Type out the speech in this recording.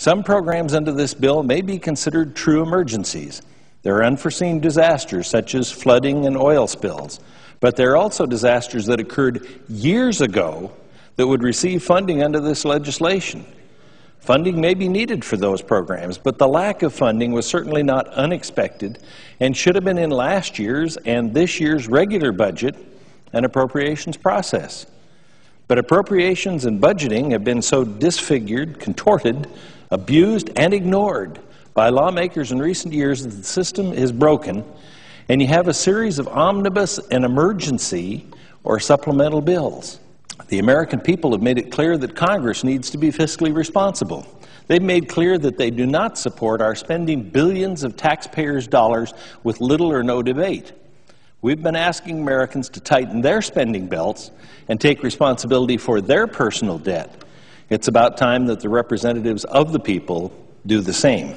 Some programs under this bill may be considered true emergencies. There are unforeseen disasters such as flooding and oil spills, but there are also disasters that occurred years ago that would receive funding under this legislation. Funding may be needed for those programs, but the lack of funding was certainly not unexpected and should have been in last year's and this year's regular budget and appropriations process. But appropriations and budgeting have been so disfigured, contorted, abused, and ignored by lawmakers in recent years that the system is broken, and you have a series of omnibus and emergency or supplemental bills. The American people have made it clear that Congress needs to be fiscally responsible. They've made clear that they do not support our spending billions of taxpayers' dollars with little or no debate. We've been asking Americans to tighten their spending belts and take responsibility for their personal debt. It's about time that the representatives of the people do the same.